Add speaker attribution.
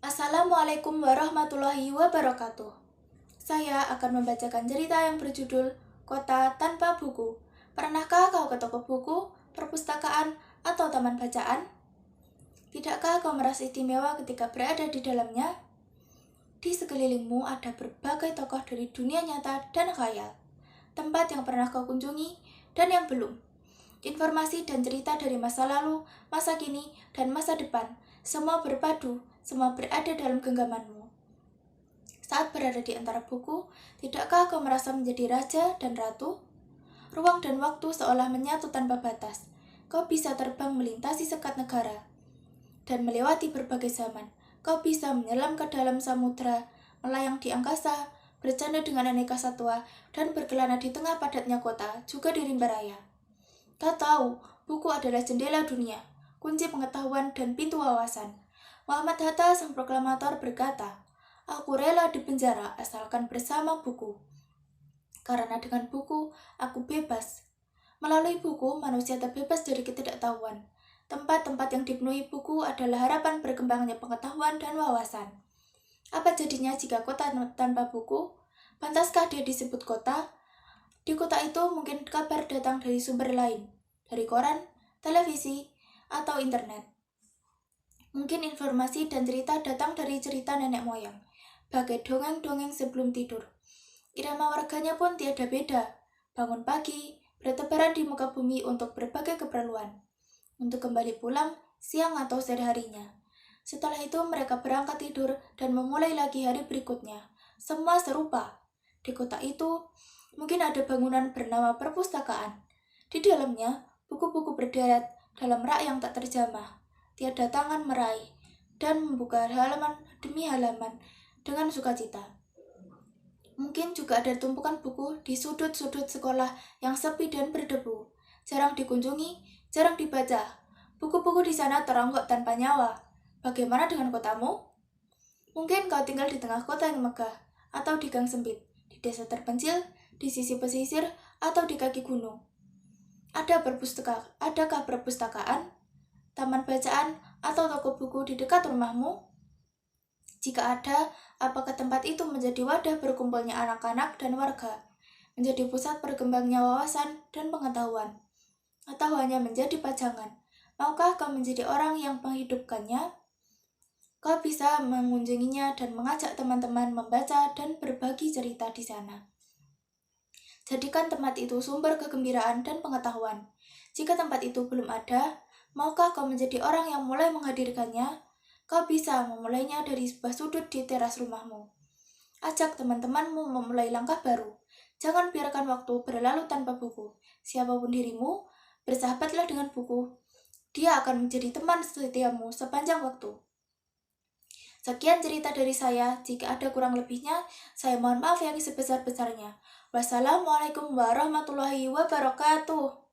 Speaker 1: Assalamualaikum warahmatullahi wabarakatuh. Saya akan membacakan cerita yang berjudul Kota Tanpa Buku. Pernahkah kau ke toko buku, perpustakaan, atau taman bacaan? Tidakkah kau merasa istimewa ketika berada di dalamnya? Di sekelilingmu ada berbagai tokoh dari dunia nyata dan khayal. Tempat yang pernah kau kunjungi dan yang belum. Informasi dan cerita dari masa lalu, masa kini, dan masa depan. Semua berpadu, semua berada dalam genggamanmu. Saat berada di antara buku, tidakkah kau merasa menjadi raja dan ratu? Ruang dan waktu seolah menyatu tanpa batas. Kau bisa terbang melintasi sekat negara dan melewati berbagai zaman. Kau bisa menyelam ke dalam samudra, melayang di angkasa, bercanda dengan aneka satwa, dan berkelana di tengah padatnya kota, juga di rimba raya. Kau tahu, buku adalah jendela dunia, kunci pengetahuan dan pintu wawasan. Muhammad Hatta, sang proklamator, berkata, "Aku rela dipenjara asalkan bersama buku. Karena dengan buku, aku bebas." Melalui buku, manusia terbebas dari ketidaktahuan. Tempat-tempat yang dipenuhi buku adalah harapan berkembangnya pengetahuan dan wawasan. Apa jadinya jika kota tanpa buku? Pantaskah dia disebut kota? Di kota itu mungkin kabar datang dari sumber lain, dari koran, televisi, atau internet. Mungkin informasi dan cerita datang dari cerita nenek moyang, bagai dongeng-dongeng sebelum tidur. Irama warganya pun tiada beda, bangun pagi, bertebaran di muka bumi untuk berbagai keperluan, untuk kembali pulang siang atau sore harinya. Setelah itu mereka berangkat tidur dan memulai lagi hari berikutnya. Semua serupa. Di kota itu, mungkin ada bangunan bernama perpustakaan. Di dalamnya, buku-buku berderet dalam rak yang tak terjamah. Tiada tangan meraih dan membuka halaman demi halaman dengan sukacita. Mungkin juga ada tumpukan buku di sudut-sudut sekolah yang sepi dan berdebu. Jarang dikunjungi, jarang dibaca. Buku-buku di sana teronggok tanpa nyawa. Bagaimana dengan kotamu? Mungkin kau tinggal di tengah kota yang megah, atau di gang sempit, di desa terpencil, di sisi pesisir, atau di kaki gunung. Adakah perpustakaan, taman bacaan, atau toko buku di dekat rumahmu? Jika ada, apakah tempat itu menjadi wadah berkumpulnya anak-anak dan warga, menjadi pusat berkembangnya wawasan dan pengetahuan, atau hanya menjadi pajangan? Maukah kau menjadi orang yang menghidupkannya? Kau bisa mengunjunginya dan mengajak teman-teman membaca dan berbagi cerita di sana. Jadikan tempat itu sumber kegembiraan dan pengetahuan. Jika tempat itu belum ada, maukah kau menjadi orang yang mulai menghadirkannya? Kau bisa memulainya dari sebuah sudut di teras rumahmu. Ajak teman-temanmu memulai langkah baru. Jangan biarkan waktu berlalu tanpa buku. Siapapun dirimu, bersahabatlah dengan buku. Dia akan menjadi teman setiamu sepanjang waktu. Sekian cerita dari saya. Jika ada kurang lebihnya, saya mohon maaf yang sebesar-besarnya. Wassalamualaikum warahmatullahi wabarakatuh.